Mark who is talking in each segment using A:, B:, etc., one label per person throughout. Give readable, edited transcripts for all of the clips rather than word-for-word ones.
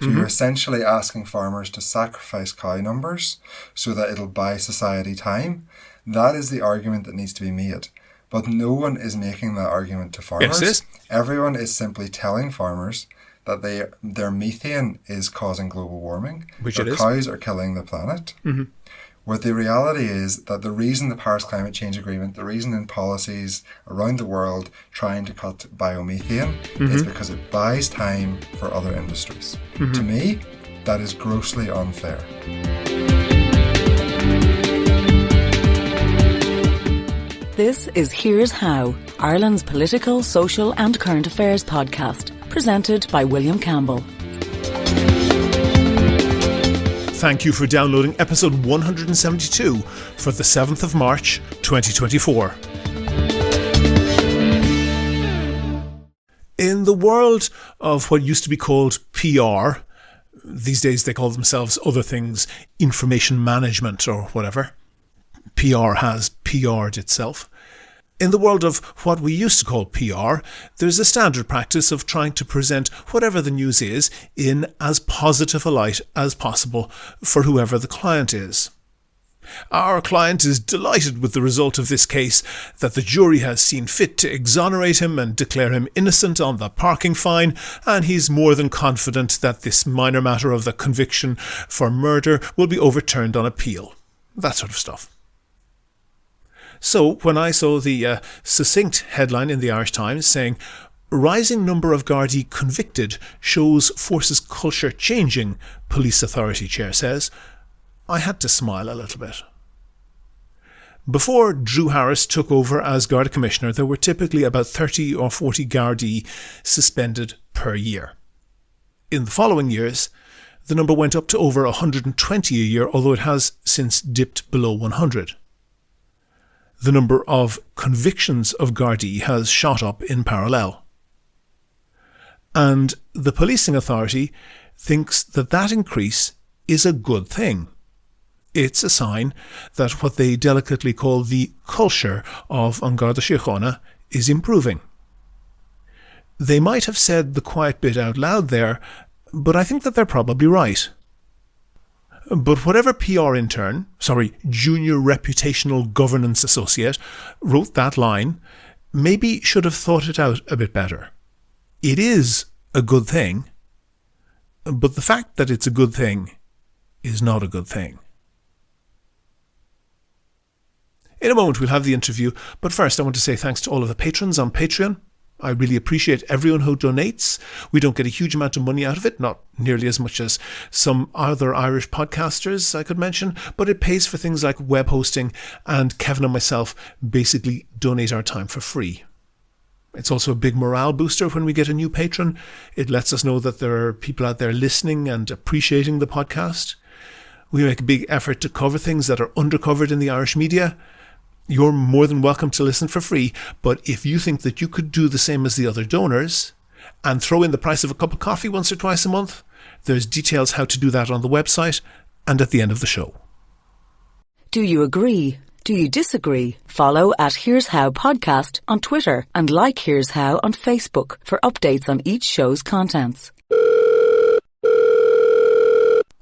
A: So you're essentially asking farmers to sacrifice cow numbers so that it'll buy society time. That is the argument that needs to be made. But no one is making that argument to farmers.
B: Yes,
A: everyone is simply telling farmers that their methane is causing global warming.
B: Which
A: their
B: it is.
A: Cows are killing the planet. Where the reality is that the reason the Paris Climate Change Agreement, the reason in policies around the world trying to cut biomethane is because it buys time for other industries. To me, that is grossly unfair.
C: This is Here's How, Ireland's political, social and current affairs podcast, presented by William Campbell.
B: Thank you for downloading episode 172 for the 7th of March 2024. In the world of what used to be called PR, these days they call themselves other things, information management or whatever. PR has PR'd itself. In the world of what we used to call PR, there's a standard practice of trying to present whatever the news is in as positive a light as possible for whoever the client is. Our client is delighted with the result of this case, that the jury has seen fit to exonerate him and declare him innocent on the parking fine, and he's more than confident that this minor matter of the conviction for murder will be overturned on appeal. That sort of stuff. So when I saw the succinct headline in the Irish Times saying, "Rising number of Gardaí convicted shows forces culture changing," police authority chair says, I had to smile a little bit. Before Drew Harris took over as Garda Commissioner, there were typically about 30 or 40 Gardaí suspended per year. In the following years, the number went up to over 120 a year, although it has since dipped below 100. The number of convictions of Gardaí has shot up in parallel. And the policing authority thinks that that increase is a good thing. It's a sign that what they delicately call the culture of An Garda Síochána is improving. They might have said the quiet bit out loud there, but I think that they're probably right. But whatever PR intern, junior reputational governance associate, wrote that line, maybe should have thought it out a bit better. It is a good thing, but the fact that it's a good thing is not a good thing. In a moment we'll have the interview, but first I want to say thanks to all of the patrons on Patreon. I really appreciate everyone who donates. We don't get a huge amount of money out of it, not nearly as much as some other Irish podcasters I could mention, but it pays for things like web hosting, and Kevin and myself basically donate our time for free. It's also a big morale booster when we get a new patron. It lets us know that there are people out there listening and appreciating the podcast. We make a big effort to cover things that are undercovered in the Irish media. You're more than welcome to listen for free, but if you think that you could do the same as the other donors and throw in the price of a cup of coffee once or twice a month, there's details how to do that on the website and at the end of the show.
C: Do you agree? Do you disagree? Follow at Here's How Podcast on Twitter and like Here's How on Facebook for updates on each show's contents.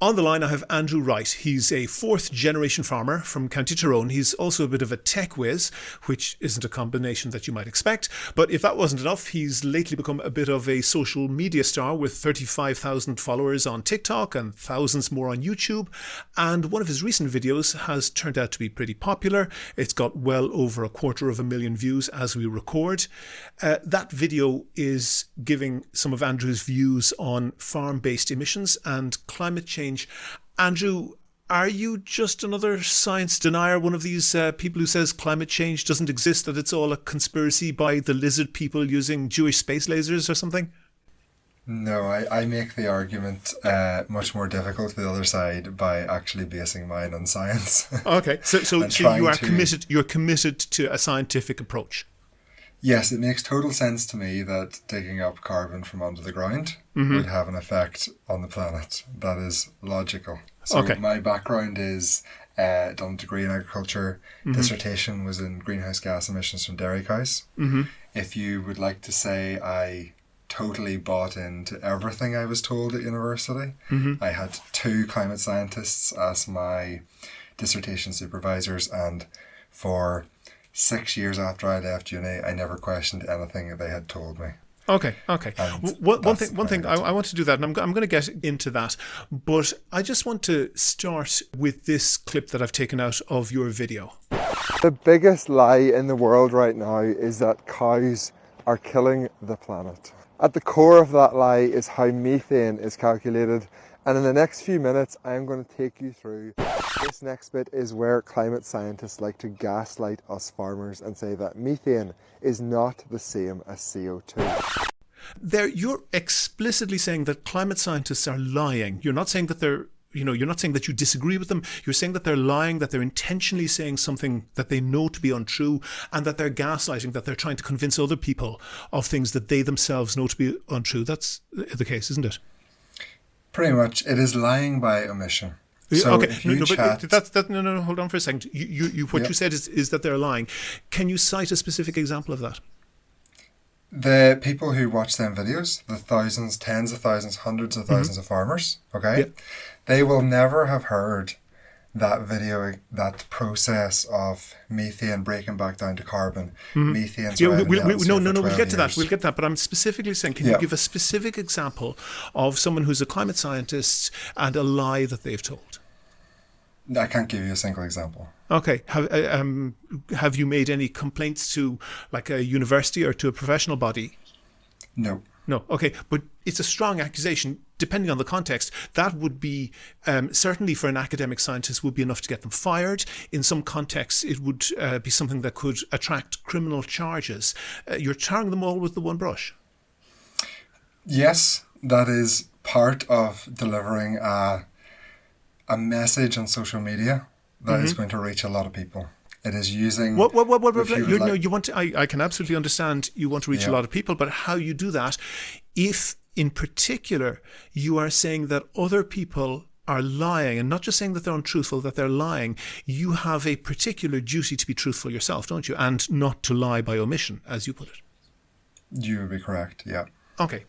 B: On the line, I have Andrew Wright. He's a fourth-generation farmer from County Tyrone. He's also a bit of a tech whiz, which isn't a combination that you might expect. But if that wasn't enough, he's lately become a bit of a social media star with 35,000 followers on TikTok and thousands more on YouTube. And one of his recent videos has turned out to be pretty popular. It's got well over 250,000 views as we record. That video is giving some of Andrew's views on farm-based emissions and climate change. Andrew, are you just another science denier, one of these people who says climate change doesn't exist, that it's all a conspiracy by the lizard people using Jewish space lasers or something?
A: No, I make the argument much more difficult to the other side by actually basing mine on science.
B: Okay, so you're committed to a scientific approach.
A: Yes, it makes total sense to me that digging up carbon from under the ground would have an effect on the planet. That is logical. So my background is done a degree in agriculture. Dissertation was in greenhouse gas emissions from dairy cows. If you would like to say I totally bought into everything I was told at university. I had 2 climate scientists as my dissertation supervisors, and for 6 years after I left uni, I never questioned anything that they had told me.
B: Okay.
A: And
B: One
A: that's
B: thing. I want to do that, and I'm going to get into that. But I just want to start with this clip that I've taken out of your video.
D: The biggest lie in the world right now is that cows are killing the planet. At the core of that lie is how methane is calculated. And in the next few minutes, I'm going to take you through. This next bit is where climate scientists like to gaslight us farmers and say that methane is not the same as CO2.
B: You're explicitly saying that climate scientists are lying. You're not saying that you're not saying that you disagree with them. You're saying that they're lying, that they're intentionally saying something that they know to be untrue, and that they're gaslighting, that they're trying to convince other people of things that they themselves know to be untrue. That's the case, isn't it?
A: Pretty much. It is lying by omission.
B: So hold on for a second. What you said is that they're lying. Can you cite a specific example of that?
A: The people who watch them videos, the thousands, tens of thousands, hundreds of thousands of farmers, okay, they will never have heard that video, that process of methane breaking back down to carbon, methane.
B: We'll get to that. We'll get that. But I'm specifically saying, can you give a specific example of someone who's a climate scientist and a lie that they've told?
A: I can't give you a single example.
B: Okay. Have you made any complaints to like a university or to a professional body?
A: No.
B: No. Okay. But it's a strong accusation. Depending on the context, that would be, certainly for an academic scientist, would be enough to get them fired. In some contexts, it would be something that could attract criminal charges. You're tarring them all with the one brush.
A: Yes, that is part of delivering a message on social media that is going to reach a lot of people. It is using... I can absolutely understand you want to reach a lot of people, but how you do that, if in particular you are saying that other people are lying, and not just saying that they're untruthful, that they're lying, you have a particular duty to be truthful yourself, don't you? And not to lie by omission, as you put it. You would be correct, yeah.
B: Okay.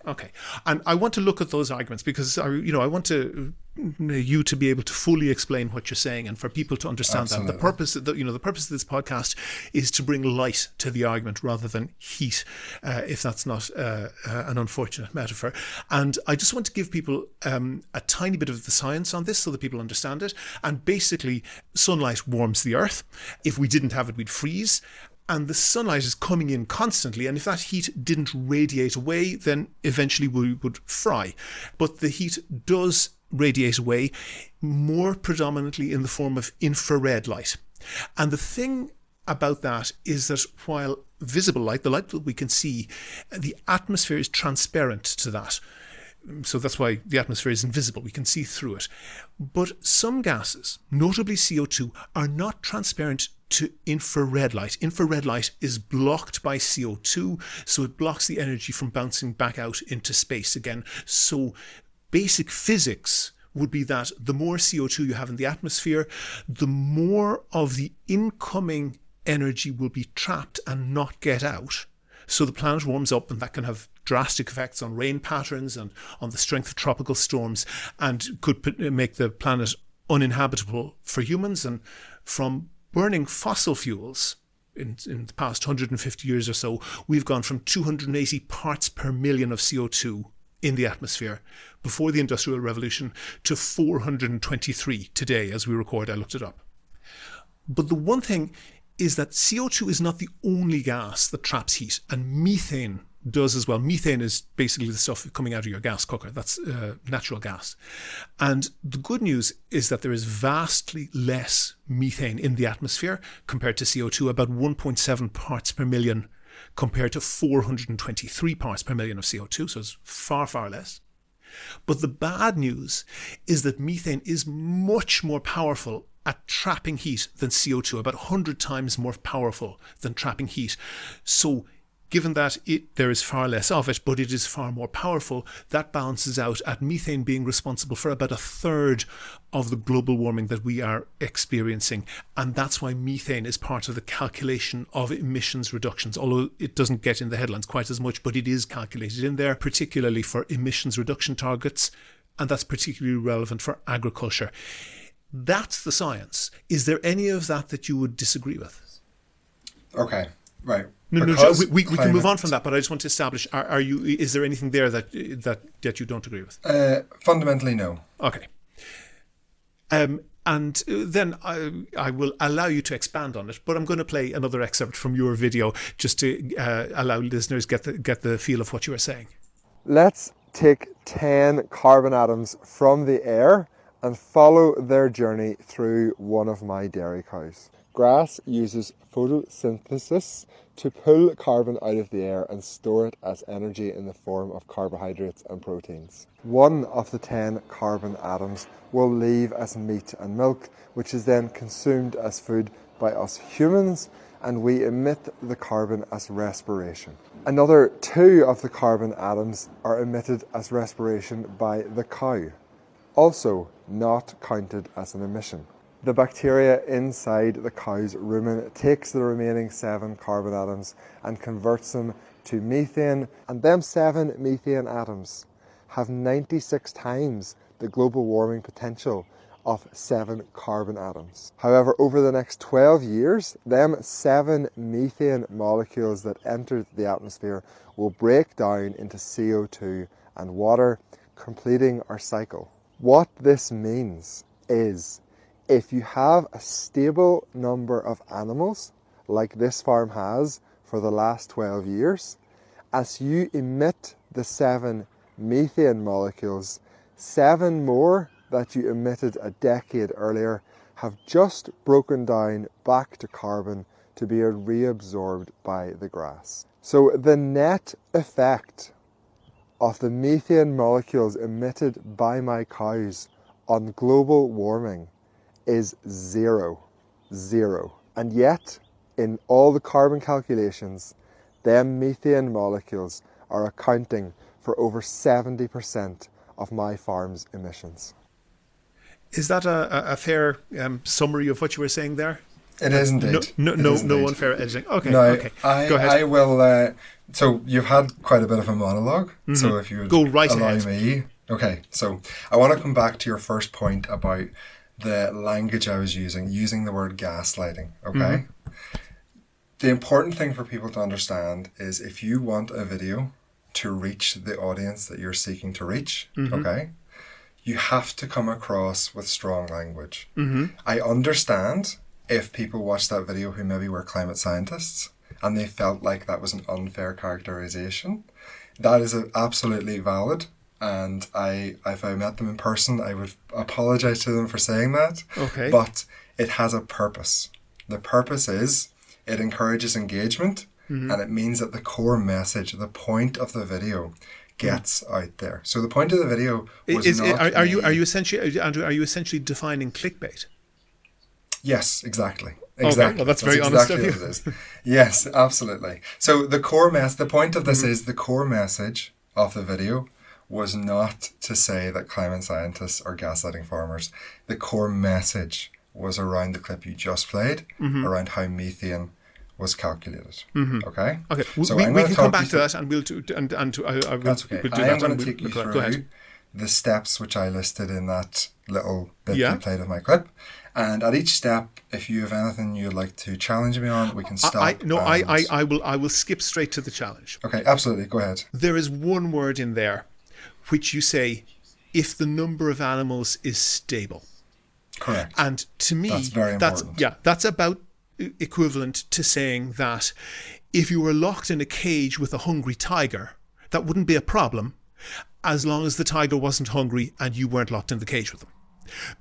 B: And I want to look at those arguments because I want you to be able to fully explain what you're saying and for people to understand Absolutely. That. The purpose of this podcast is to bring light to the argument rather than heat, if that's not an unfortunate metaphor. And I just want to give people a tiny bit of the science on this so that people understand it. And basically, sunlight warms the earth. If we didn't have it, we'd freeze. And the sunlight is coming in constantly, and if that heat didn't radiate away, then eventually we would fry. But the heat does radiate away, more predominantly in the form of infrared light. And the thing about that is that while visible light, the light that we can see, the atmosphere is transparent to that. So that's why the atmosphere is invisible. We can see through it. But some gases, notably CO2, are not transparent to infrared light. Infrared light is blocked by CO2, so it blocks the energy from bouncing back out into space again. So basic physics would be that the more CO2 you have in the atmosphere, the more of the incoming energy will be trapped and not get out. So the planet warms up, and that can have drastic effects on rain patterns and on the strength of tropical storms, and could make the planet uninhabitable for humans. And from burning fossil fuels in the past 150 years or so, we've gone from 280 parts per million of CO2 in the atmosphere before the Industrial Revolution to 423 today as we record. I looked it up. But the one thing is that CO2 is not the only gas that traps heat, and methane does as well. Methane is basically the stuff coming out of your gas cooker. That's natural gas. And the good news is that there is vastly less methane in the atmosphere compared to CO2, about 1.7 parts per million compared to 423 parts per million of CO2. So it's far, far less. But the bad news is that methane is much more powerful at trapping heat than CO2, about 100 times more powerful than trapping heat. So given that there is far less of it, but it is far more powerful, that balances out at methane being responsible for about a third of the global warming that we are experiencing. And that's why methane is part of the calculation of emissions reductions, although it doesn't get in the headlines quite as much, but it is calculated in there, particularly for emissions reduction targets. And that's particularly relevant for agriculture. That's the science. Is there any of that you would disagree with?
A: Okay, right.
B: No, we can move on from that, but I just want to establish: is there anything there that you don't agree with?
A: Fundamentally, no.
B: Okay. And then I will allow you to expand on it, but I'm going to play another excerpt from your video just to allow listeners get the feel of what you are saying.
D: Let's take 10 carbon atoms from the air and follow their journey through one of my dairy cows. Grass uses photosynthesis to pull carbon out of the air and store it as energy in the form of carbohydrates and proteins. One of the 10 carbon atoms will leave as meat and milk, which is then consumed as food by us humans, and we emit the carbon as respiration. Another 2 of the carbon atoms are emitted as respiration by the cow, also not counted as an emission. The bacteria inside the cow's rumen takes the remaining 7 carbon atoms and converts them to methane, and them 7 methane atoms have 96 times the global warming potential of 7 carbon atoms. However, over the next 12 years, them 7 methane molecules that enter the atmosphere will break down into CO2 and water, completing our cycle. What this means is, if you have a stable number of animals, like this farm has for the last 12 years, as you emit the 7 methane molecules, 7 more that you emitted a decade earlier have just broken down back to carbon to be reabsorbed by the grass. So the net effect of the methane molecules emitted by my cows on global warming is zero. And yet, in all the carbon calculations, them methane molecules are accounting for over 70% of my farm's emissions.
B: Is that a fair summary of what you were saying there?
A: It is indeed.
B: No unfair editing. Okay,
A: no,
B: okay. Go ahead.
A: I will. So you've had quite a bit of a monologue. Mm-hmm. So if you would
B: go right
A: allow
B: ahead.
A: me. Okay, so I want to come back to your first point about the language I was using the word gaslighting. Okay. Mm-hmm. The important thing for people to understand is, if you want a video to reach the audience that you're seeking to reach, mm-hmm. okay, you have to come across with strong language. Mm-hmm. I understand if people watch that video who maybe were climate scientists and they felt like that was an unfair characterization. That is absolutely valid. And if I met them in person, I would apologize to them for saying that.
B: Okay.
A: But it has a purpose. The purpose is it encourages engagement, mm-hmm. and it means that the core message, the point of the video, gets out there. So the point of the video was
B: are you essentially defining clickbait?
A: Yes, exactly.
B: Okay, well, that's very honest of you.
A: What it is. Yes, absolutely. So the point of this mm-hmm. is the core message of the video was not to say that climate scientists are gaslighting farmers. The core message was around the clip you just played, mm-hmm. around how methane was calculated. Mm-hmm. Okay?
B: Okay. So we can come back to that, and we'll do.
A: That's okay. I am going to take you through the steps which I listed in that little bit you played of my clip. And at each step, if you have anything you'd like to challenge me on, we can stop.
B: I will skip straight to the challenge.
A: Okay, absolutely. Go ahead.
B: There is one word in there which you say, if the number of animals is stable.
A: Correct.
B: And to me,
A: that's very important.
B: That's about equivalent to saying that if you were locked in a cage with a hungry tiger, that wouldn't be a problem as long as the tiger wasn't hungry and you weren't locked in the cage with them.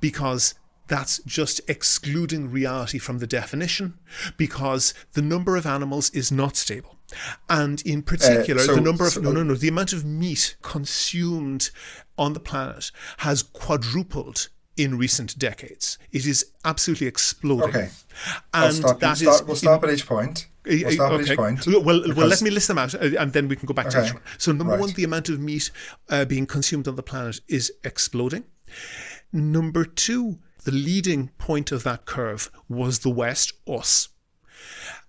B: Because that's just excluding reality from the definition, because the number of animals is not stable. And in particular, the amount of meat consumed on the planet has quadrupled in recent decades. It is absolutely exploding.
A: Okay.
B: And
A: we'll stop at each point. We'll stop at each point.
B: Well, let me list them out, and then we can go back to each one. So number one, the amount of meat being consumed on the planet is exploding. Number two, the leading point of that curve was the West, us.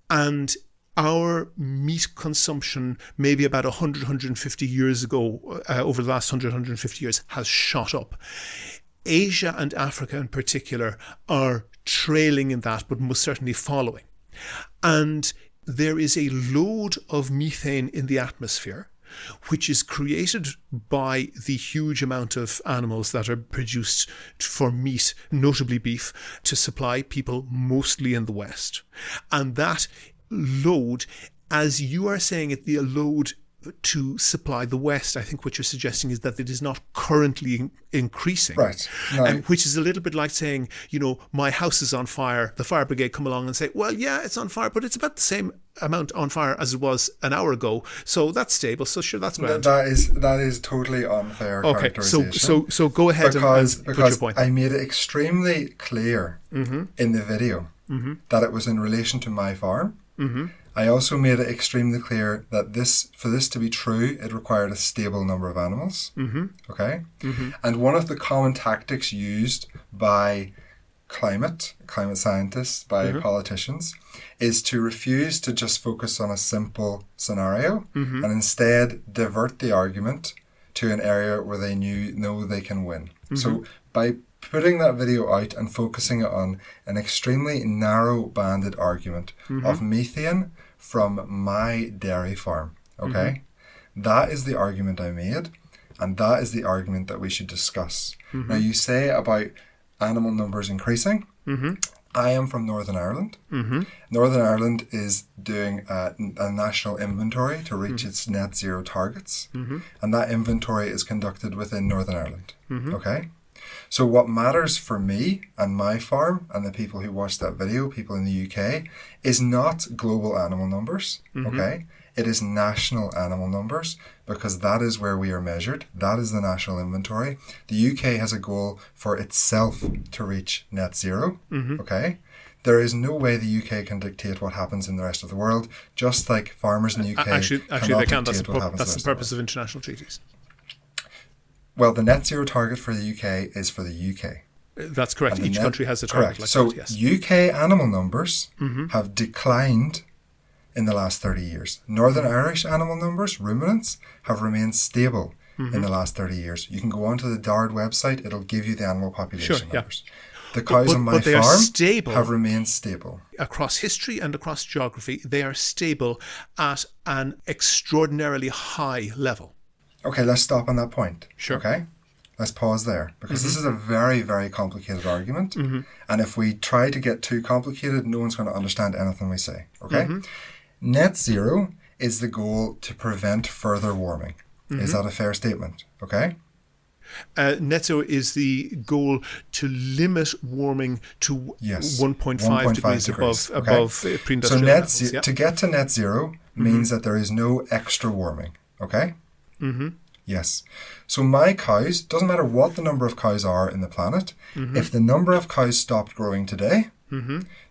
B: And our meat consumption, maybe about 100, 150 years ago, over the last 100, 150 years, has shot up. Asia and Africa in particular are trailing in that, but most certainly following. And there is a load of methane in the atmosphere, which is created by the huge amount of animals that are produced for meat, notably beef, to supply people mostly in the West. And that load, as you are saying it, the load to supply the West, I think what you're suggesting is that it is not currently increasing.
A: Right. No.
B: Which is a little bit like saying, my house is on fire. The fire brigade come along and say, well, yeah, it's on fire, but it's about the same amount on fire as it was an hour ago. So that's stable. So sure, that's grand.
A: That is totally unfair characterization.
B: So go ahead
A: because
B: and put your point.
A: I made it extremely clear in the video that it was in relation to my farm. I also made it extremely clear that for this to be true, it required a stable number of animals. Okay? And one of the common tactics used by climate scientists, by politicians, is to refuse to just focus on a simple scenario and instead divert the argument to an area where they know they can win. So by putting that video out and focusing it on an extremely narrow-banded argument of methane from my dairy farm, okay? That is the argument I made, and that is the argument that we should discuss. Now, you say about animal numbers increasing. I am from Northern Ireland. Northern Ireland is doing a national inventory to reach its net zero targets, and that inventory is conducted within Northern Ireland, okay? So what matters for me and my farm and the people who watch that video, people in the UK, is not global animal numbers, okay? It is national animal numbers, because that is where we are measured. That is the national inventory. The UK has a goal for itself to reach net zero, okay? There is no way the UK can dictate what happens in the rest of the world, just like farmers in the UK
B: actually they can. That's the purpose of international treaties.
A: Well, the net zero target for the UK is for the UK.
B: That's correct. Each country has a target like
A: so
B: that, yes.
A: UK animal numbers have declined in the last 30 years. Northern Irish animal numbers, ruminants, have remained stable in the last 30 years. You can go onto the DARD website, it'll give you the animal population numbers. The cows on my farm have remained stable.
B: Across history and across geography, they are stable at an extraordinarily high level.
A: Okay, let's stop on that point.
B: Sure.
A: Okay? Let's pause there, because this is a very, very complicated argument. And if we try to get too complicated, no one's going to understand anything we say. Okay? Net zero is the goal to prevent further warming. Is that a fair statement? Okay?
B: Net zero is the goal to limit warming to 1.5 degrees above pre-industrial levels.
A: To get to net zero means that there is no extra warming. Okay? Yes. So my cows, doesn't matter what the number of cows are in the planet, if the number of cows stopped growing today,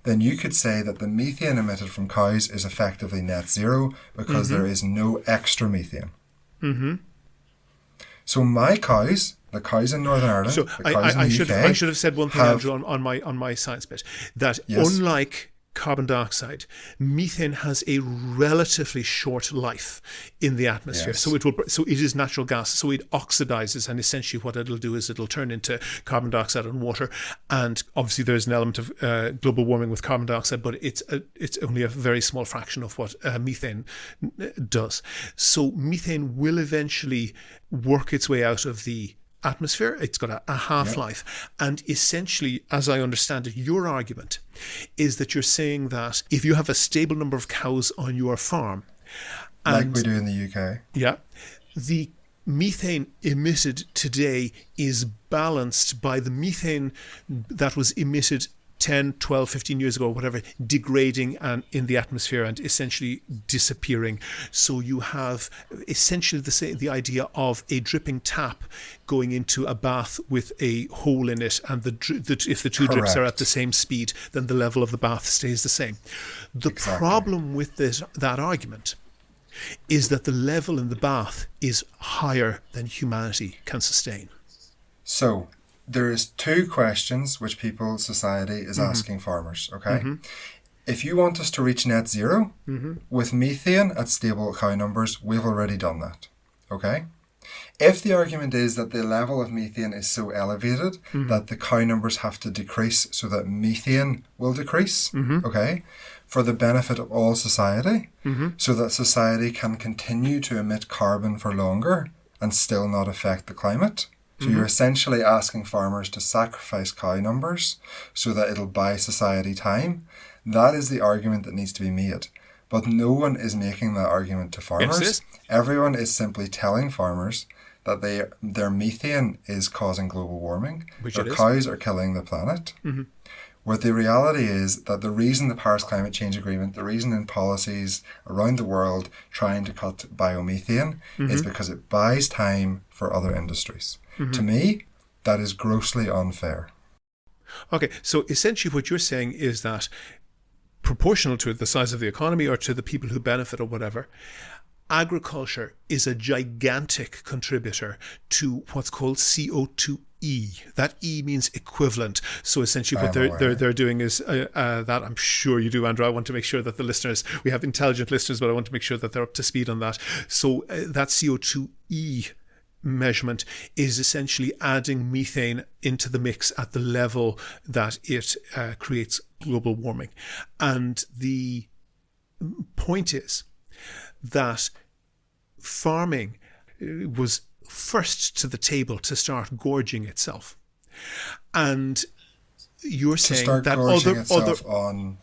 A: then you could say that the methane emitted from cows is effectively net zero, because there is no extra methane. So my cows, the cows in Northern Ireland,
B: so
A: the cows in the UK,
B: I should have said one thing, Andrew, on my science bit, that unlike carbon dioxide, methane has a relatively short life in the atmosphere. So it is natural gas. So it oxidizes, and essentially what it'll do is it'll turn into carbon dioxide and water. And obviously there's an element of global warming with carbon dioxide, but it's only a very small fraction of what methane does. So methane will eventually work its way out of the atmosphere. It's got a half-life. And essentially, as I understand it, your argument is that you're saying that if you have a stable number of cows on your farm,
A: like we do in the UK,
B: the methane emitted today is balanced by the methane that was emitted 10, 12, 15 years ago, whatever, degrading and in the atmosphere and essentially disappearing. So you have essentially the idea of a dripping tap going into a bath with a hole in it, and if the two drips are at the same speed, then the level of the bath stays the same. The problem with that argument is that the level in the bath is higher than humanity can sustain.
A: So there is two questions which society is asking farmers, okay? If you want us to reach net zero with methane at stable cow numbers, we've already done that, okay? If the argument is that the level of methane is so elevated that the cow numbers have to decrease so that methane will decrease, okay, for the benefit of all society, so that society can continue to emit carbon for longer and still not affect the climate. So you're essentially asking farmers to sacrifice cow numbers so that it'll buy society time. That is the argument that needs to be made. But no one is making that argument to farmers.
B: Yes,
A: everyone is simply telling farmers that their methane is causing global warming. Their cows are killing the planet. Where the reality is that the reason the Paris Climate Change Agreement, the reason in policies around the world trying to cut biomethane is because it buys time for other industries. To me, that is grossly unfair.
B: Okay, so essentially what you're saying is that proportional to the size of the economy or to the people who benefit or whatever, agriculture is a gigantic contributor to what's called CO2E. That E means equivalent. So essentially what they're doing is that I'm sure you do, Andrew. I want to make sure that the listeners, we have intelligent listeners, but I want to make sure that they're up to speed on that. So that CO2E measurement is essentially adding methane into the mix at the level that it creates global warming. And the point is that farming was first to the table to start gorging itself. And you're saying that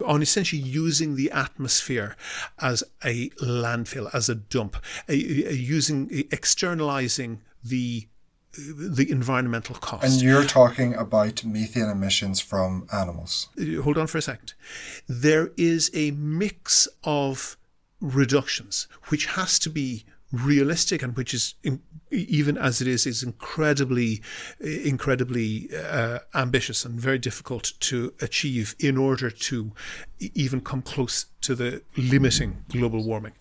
B: on essentially using the atmosphere as a landfill, as a dump, externalizing the environmental cost.
A: And you're talking about methane emissions from animals.
B: Hold on for a second. There is a mix of reductions which has to be realistic and which is, even as it is incredibly ambitious and very difficult to achieve in order to even come close to the limiting global warming.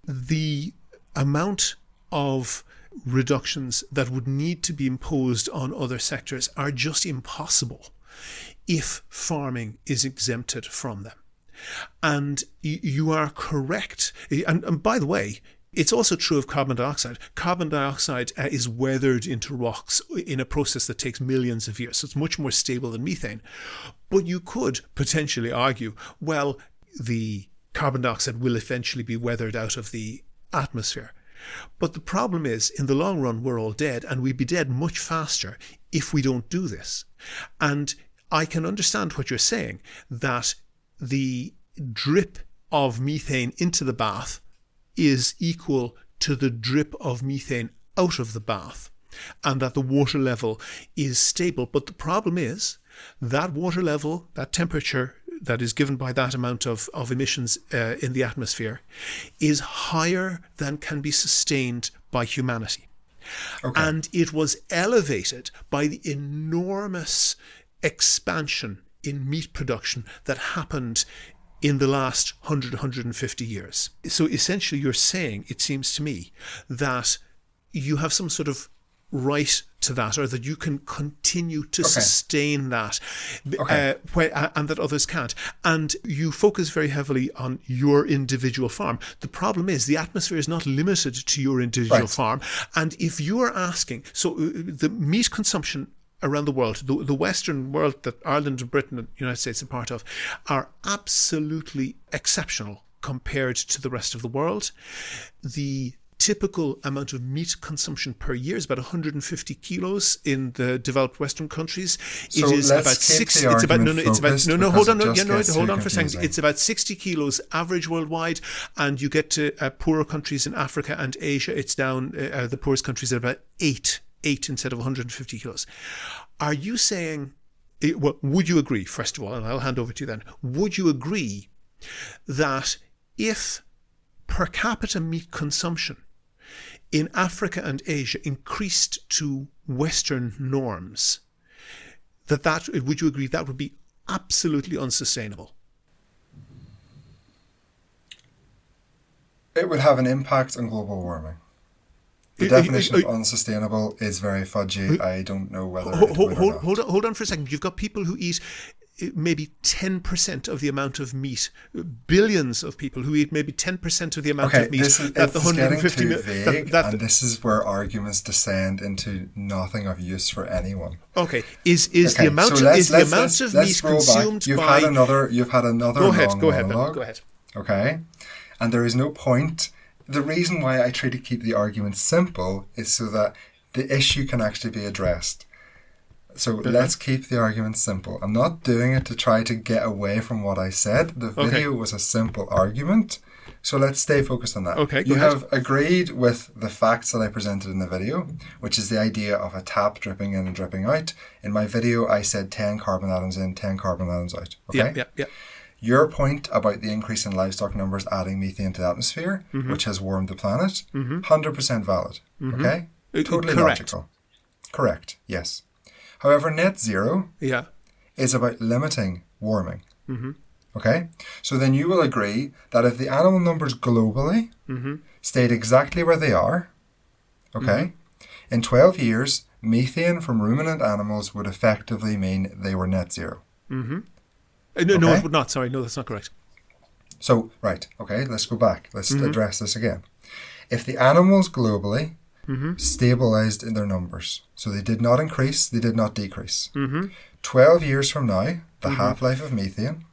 B: The amount of reductions that would need to be imposed on other sectors are just impossible if farming is exempted from them. And you are correct. And by the way, it's also true of carbon dioxide. Carbon dioxide is weathered into rocks in a process that takes millions of years. So it's much more stable than methane. But you could potentially argue, well, the carbon dioxide will eventually be weathered out of the atmosphere. But the problem is, in the long run, we're all dead, and we'd be dead much faster if we don't do this. And I can understand what you're saying, that the drip of methane into the bath is equal to the drip of methane out of the bath, and that the water level is stable. But the problem is that water level, that temperature that is given by that amount of emissions in the atmosphere, is higher than can be sustained by humanity. Okay. And it was elevated by the enormous expansion in meat production that happened in the last 100, 150 years. So essentially you're saying, it seems to me, that you have some sort of right to that, or that you can continue to sustain that, and that others can't. And you focus very heavily on your individual farm. The problem is the atmosphere is not limited to your individual farm. And if you are asking, so the meat consumption around the world, the Western world that Ireland and Britain and the United States are part of, are absolutely exceptional compared to the rest of the world. The typical amount of meat consumption per year is about 150 kilos in the developed Western countries.
A: So
B: it is about 60. Hold on for a second.
A: Confusing.
B: It's about 60 kilos average worldwide, and you get to poorer countries in Africa and Asia. It's down the poorest countries at about 8 instead of 150 kilos. Are you saying Well, would you agree, first of all, and I'll hand over to you then, would you agree that if per capita meat consumption in Africa and Asia increased to Western norms, would you agree that would be absolutely unsustainable?
A: It would have an impact on global warming. The definition of unsustainable is very fudgy. I don't know whether it would or not.
B: Hold on for a second. You've got people who eat maybe 10% of the amount of meat. Billions of people who eat maybe 10% of the amount of meat.
A: This is getting too vague, and this is where arguments descend into nothing of use for anyone.
B: Okay, is the amount of meat consumed
A: You've
B: by...
A: You've had another
B: Go
A: long
B: ahead.
A: Okay, and there is no point. The reason why I try to keep the argument simple is so that the issue can actually be addressed. So let's keep the argument simple. I'm not doing it to try to get away from what I said. The video was a simple argument. So let's stay focused on that.
B: Okay,
A: you have agreed with the facts that I presented in the video, which is the idea of a tap dripping in and dripping out. In my video, I said 10 carbon atoms in, 10 carbon atoms out. Okay?
B: Yeah.
A: Your point about the increase in livestock numbers adding methane to the atmosphere, which has warmed the planet, 100% valid. Okay? Totally logical. Correct, yes. However, net zero is about limiting warming. Okay? So then you will agree that if the animal numbers globally stayed exactly where they are, okay, in 12 years, methane from ruminant animals would effectively mean they were net zero.
B: No, it would not. Sorry, no, that's not correct.
A: So, right, okay, let's go back. Let's address this again. If the animals globally stabilized in their numbers, so they did not increase, they did not decrease. 12 years from now, the half-life of methane,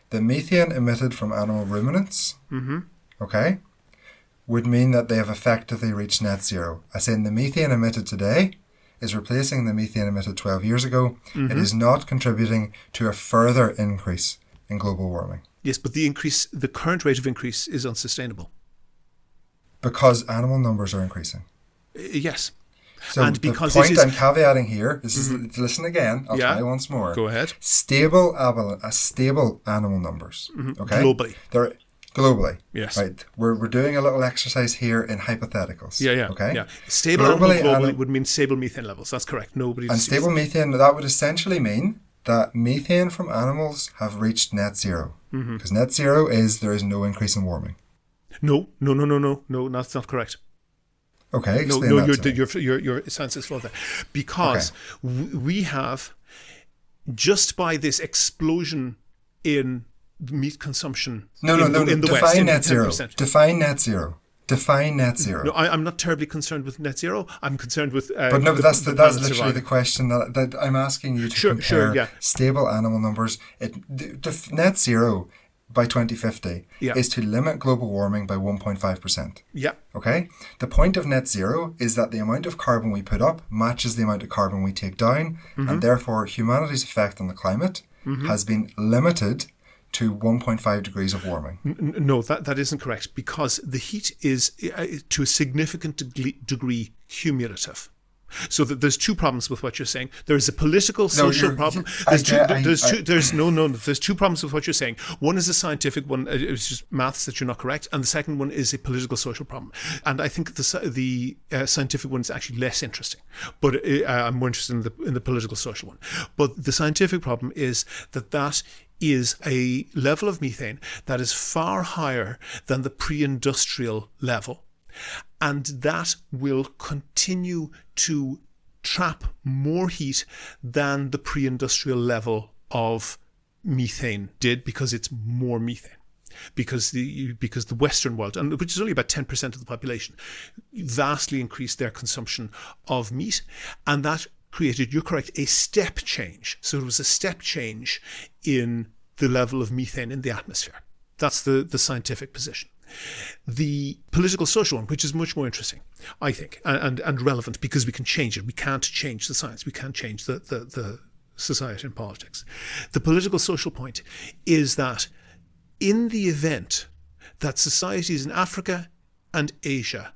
A: the methane emitted from animal ruminants, okay, would mean that they have effectively reached net zero. As in, the methane emitted today is replacing the methane emitted 12 years ago. It is not contributing to a further increase in global warming.
B: Yes, but the current rate of increase is unsustainable.
A: Because animal numbers are increasing.
B: Yes.
A: So
B: and
A: the
B: because
A: point I'm caveating here, this is, listen again, I'll try once more.
B: Go ahead.
A: Stable animal numbers. Okay?
B: Globally.
A: They're globally.
B: Yes.
A: Right. We're doing a little exercise here in hypotheticals.
B: Yeah.
A: Okay?
B: Yeah. Stable globally would mean stable methane levels. That's correct.
A: And stable methane, that would essentially mean that methane from animals have reached net zero. Because net zero is there is no increase in warming.
B: No, that's not correct.
A: Okay, explain that to me.
B: Your science is flawed there. Because we have, just by this explosion in meat consumption in the West,
A: define net zero. Define net zero.
B: No, I'm not terribly concerned with net zero. I'm concerned with...
A: but that's literally the question that I'm asking you to compare stable animal numbers. Net zero by 2050 is to limit global warming by 1.5%.
B: Yeah.
A: Okay? The point of net zero is that the amount of carbon we put up matches the amount of carbon we take down, and therefore humanity's effect on the climate has been limited to 1.5 degrees of warming.
B: No, that isn't correct, because the heat is to a significant degree cumulative. So that there's two problems with what you're saying. There's a political, social problem. There's two problems with what you're saying. One is a scientific one. It's just maths that you're not correct, and the second one is a political, social problem. And I think the scientific one is actually less interesting, but I'm more interested in the political, social one. But the scientific problem is that is a level of methane that is far higher than the pre-industrial level. And that will continue to trap more heat than the pre-industrial level of methane did, because it's more methane. Because the Western world, and which is only about 10% of the population, vastly increased their consumption of meat, and that created, you're correct, a step change. So it was a step change in the level of methane in the atmosphere. That's the scientific position. The political social one, which is much more interesting, I think, and relevant, because we can change it. We can't change the science. We can't change the society and politics. The political social point is that in the event that societies in Africa and Asia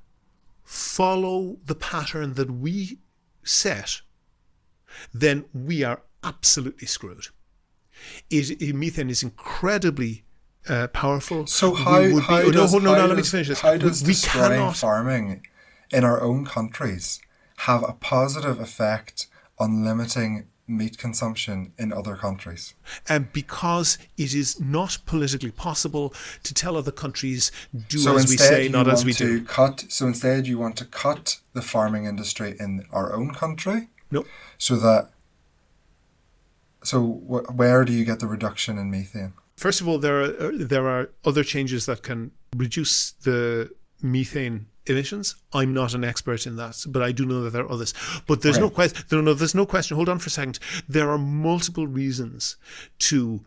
B: follow the pattern that we set, then we are absolutely screwed. Methane is incredibly powerful.
A: So how does
B: We
A: destroying
B: cannot.
A: farming in our own countries have a positive effect on limiting meat consumption in other countries?
B: Because it is not politically possible to tell other countries, do
A: So
B: as we
A: instead
B: say,
A: you
B: not as
A: want
B: we
A: to
B: do.
A: so instead you want to cut the farming industry in our own country?
B: No.
A: Where do you get the reduction in methane?
B: First of all, there are other changes that can reduce the methane emissions. I'm not an expert in that, but I do know that there are others. But there's no question. There's no question. Hold on for a second. There are multiple reasons to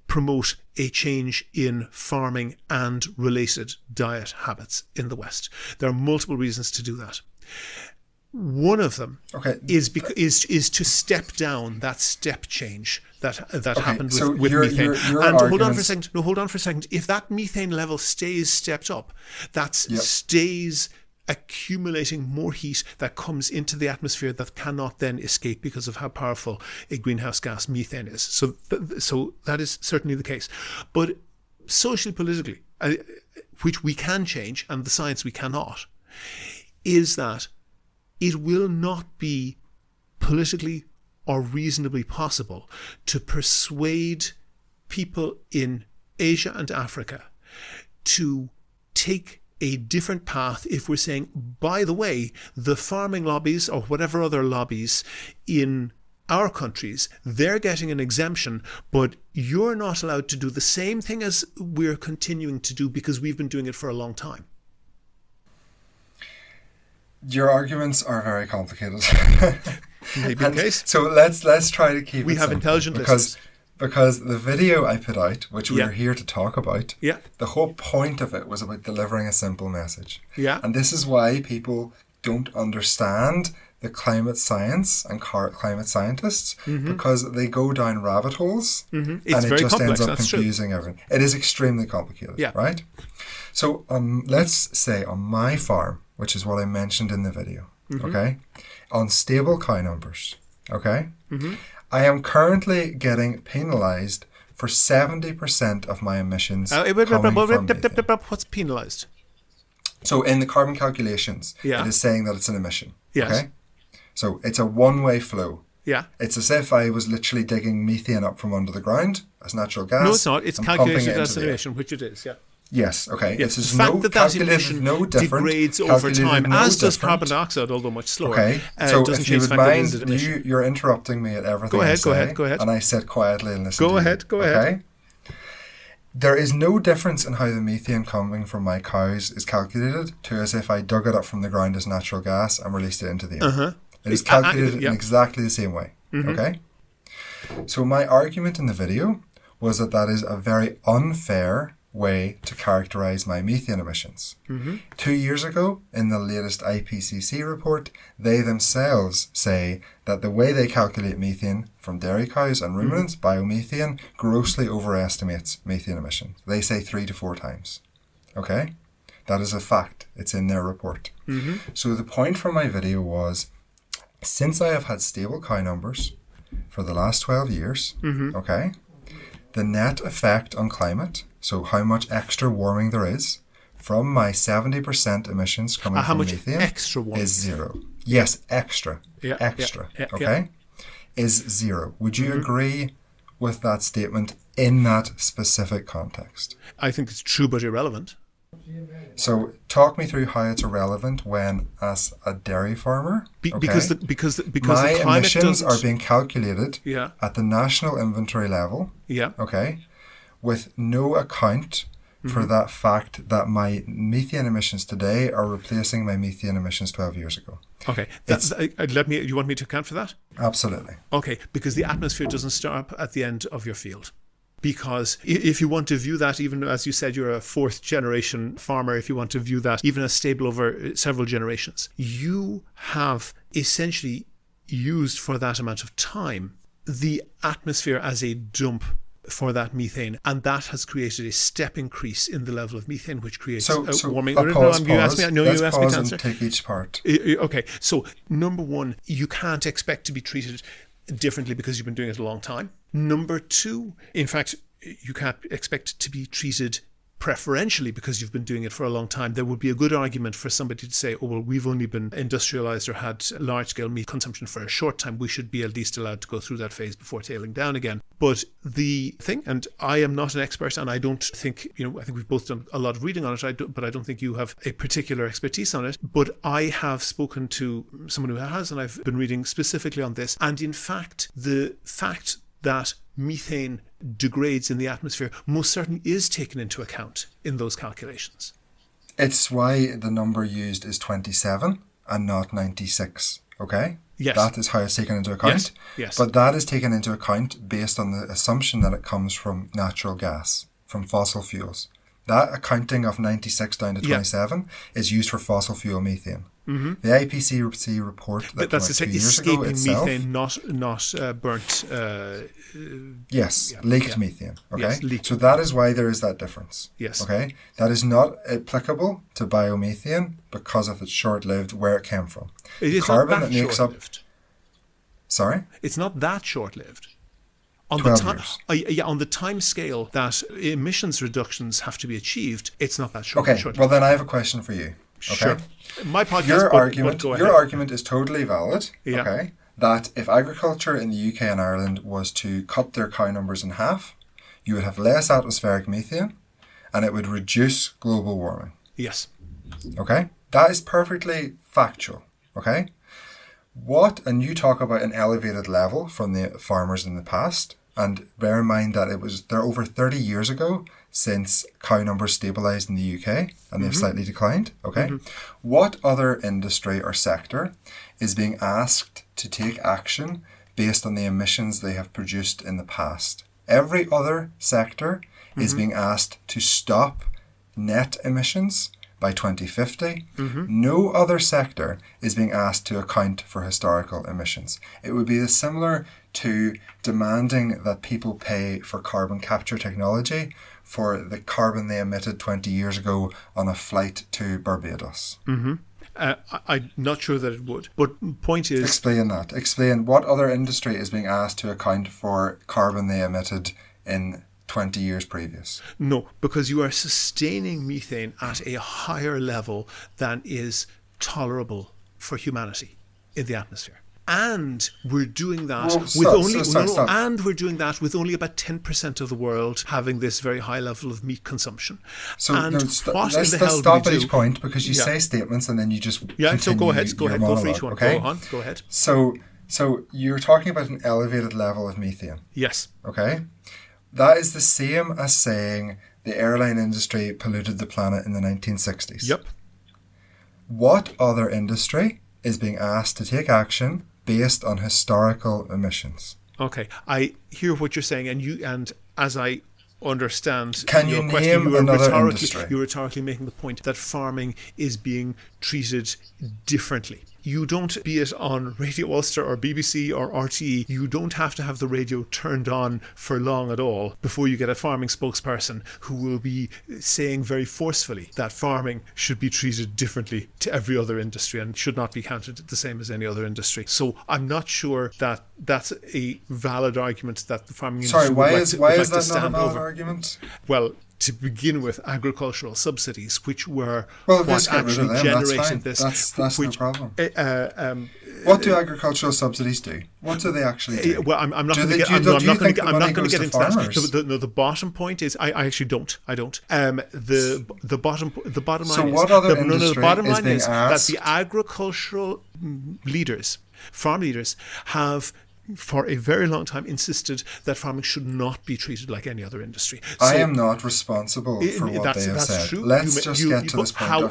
B: promote a change in farming and related diet habits in the West. There are multiple reasons to do that. One of them is to step down that step change that happened with methane. And hold on for a second. If that methane level stays stepped up, that stays accumulating more heat that comes into the atmosphere that cannot then escape because of how powerful a greenhouse gas methane is. So that is certainly the case. But socially, politically, which we can change, and the science we cannot, is that it will not be politically or reasonably possible to persuade people in Asia and Africa to take a different path if we're saying, by the way, the farming lobbies or whatever other lobbies in our countries, they're getting an exemption, but you're not allowed to do the same thing as we're continuing to do because we've been doing it for a long time.
A: Your arguments are very complicated.
B: Maybe the case.
A: So let's try to keep it
B: We have
A: simple,
B: intelligent listeners.
A: Because the video I put out, which we are here to talk about, the whole point of it was about delivering a simple message.
B: Yeah.
A: And this is why people don't understand the climate science and climate scientists, because they go down rabbit holes and it
B: very
A: just
B: complex,
A: ends up
B: that's
A: confusing everything. It is extremely complicated, right? So let's say on my farm, which is what I mentioned in the video, okay, on stable cow numbers, okay, I am currently getting penalised for 70% of my emissions coming from methane.
B: What's penalised?
A: So in the carbon calculations, it is saying that it's an emission, okay? So it's a one-way flow.
B: Yeah.
A: It's as if I was literally digging methane up from under the ground as natural gas.
B: No, it's not. It's calculated as an emission, which it is,
A: Yes, okay.
B: Yes,
A: It's
B: the fact that emission degrades over time, as does carbon dioxide, although much slower.
A: Okay, so if you would mind,
B: you're
A: you're interrupting me at everything I say. Go ahead. And I sit quietly and listen to you.
B: Go ahead.
A: Okay? There is no difference in how the methane coming from my cows is calculated to as if I dug it up from the ground as natural gas and released it into the air. It is calculated in exactly the same way. Okay? So my argument in the video was that is a very unfair way to characterize my methane emissions. 2 years ago, in the latest IPCC report, they themselves say that the way they calculate methane from dairy cows and ruminants, biomethane, grossly overestimates methane emissions. They say 3 to 4 times. Okay? That is a fact. It's in their report. So the point from my video was, since I have had stable cow numbers for the last 12 years, okay, the net effect on climate, so how much extra warming there is from my 70% emissions coming from methane is zero. Yes, extra. Okay? Is zero. Would you agree with that statement in that specific context?
B: I think it's true but irrelevant.
A: So talk me through how it's irrelevant when, as a dairy farmer,
B: because
A: my
B: the climate
A: emissions are being calculated
B: Yeah.
A: at the national inventory level.
B: Yeah.
A: Okay, with no account for that fact that my methane emissions today are replacing my methane emissions 12 years ago.
B: Okay, you want me to account for that?
A: Absolutely.
B: Okay, because the atmosphere doesn't stop at the end of your field. Because if you want to view that, even as you said, you're a 4th generation farmer, if you want to view that even as stable over several generations, you have essentially used for that amount of time the atmosphere as a dump for that methane, and that has created a step increase in the level of methane, which creates warming.
A: Pause.
B: You asked me to answer.
A: And take each part.
B: Okay, so number one, you can't expect to be treated differently because you've been doing it a long time. Number two, in fact, you can't expect to be treated preferentially because you've been doing it for a long time. There would be a good argument for somebody to say, oh, well, we've only been industrialized or had large-scale meat consumption for a short time. We should be at least allowed to go through that phase before tailing down again. But the thing, and I am not an expert, and I don't think, I think we've both done a lot of reading on it, but I don't think you have a particular expertise on it. But I have spoken to someone who has, and I've been reading specifically on this. And in fact, the fact that methane degrades in the atmosphere most certainly is taken into account in those calculations.
A: It's why the number used is 27 and not 96, okay?
B: Yes.
A: That is how it's taken into account.
B: Yes.
A: But that is taken into account based on the assumption that it comes from natural gas, from fossil fuels. That accounting of 96 down to 27 is used for fossil fuel methane. Mm-hmm. The IPCC report that
B: that's
A: came out 2 years ago
B: escaping
A: itself,
B: methane, not burnt.
A: leaked methane. Okay,
B: yes, leaked.
A: So that is why there is that difference.
B: Yes.
A: Okay, that is not applicable to biomethane because of its short-lived where it came from.
B: It is
A: Carbon
B: not that
A: that makes
B: short-lived.
A: Sorry,
B: it's not that short-lived. On
A: 12
B: the
A: years.
B: On the time scale that emissions reductions have to be achieved, it's not that short.
A: Okay,
B: short-lived.
A: well then I have a question for you. Okay?
B: Sure. My podcast.
A: Your argument is totally valid.
B: Yeah.
A: Okay, that if agriculture in the UK and Ireland was to cut their cow numbers in half, you would have less atmospheric methane, and it would reduce global warming.
B: Yes.
A: Okay, that is perfectly factual. Okay, and you talk about an elevated level from the farmers in the past, and bear in mind that they're over 30 years ago since cow numbers stabilised in the UK and they've slightly declined. Okay, what other industry or sector is being asked to take action based on the emissions they have produced in the past? Every other sector is being asked to stop net emissions by 2050. No other sector is being asked to account for historical emissions. It would be similar to demanding that people pay for carbon capture technology for the carbon they emitted 20 years ago on a flight to Barbados.
B: I'm not sure that it would. But point is...
A: Explain that. Explain what other industry is being asked to account for carbon they emitted in 20 years previous.
B: No, because you are sustaining methane at a higher level than is tolerable for humanity in the atmosphere. And we're doing that we're doing that with only about 10% of the world having this very high level of meat consumption.
A: So
B: let's
A: stop at each point because you say statements and then you just
B: so go ahead. Go for each one.
A: Okay?
B: Go ahead.
A: So you're talking about an elevated level of methane.
B: Yes.
A: Okay. That is the same as saying the airline industry polluted the planet in the 1960s.
B: Yep.
A: What other industry is being asked to take action based on historical emissions?
B: Okay, I hear what you're saying, and as I understand
A: Can
B: your
A: you
B: question,
A: name another industry?
B: You're rhetorically making the point that farming is being treated differently. You don't, be it on Radio Ulster or BBC or RTE, you don't have to have the radio turned on for long at all before you get a farming spokesperson who will be saying very forcefully that farming should be treated differently to every other industry and should not be counted the same as any other industry. So I'm not sure that that's a valid argument that the farming industry
A: why
B: would
A: is
B: like
A: that
B: to
A: not a
B: stand
A: valid
B: over.
A: argument?
B: Well, to begin with, agricultural subsidies, which were
A: what
B: actually generated this.
A: That's no problem. What do agricultural subsidies do? What do they actually do?
B: Well, I'm not going to get into that. The bottom point is, I actually don't. I don't. The bottom line.
A: So what other industry
B: the bottom
A: is
B: line
A: being
B: is
A: asked?
B: that the agricultural leaders, farm leaders, have for a very long time insisted that farming should not be treated like any other industry. So,
A: I am not responsible for what they have said.
B: True.
A: Let's get to this point.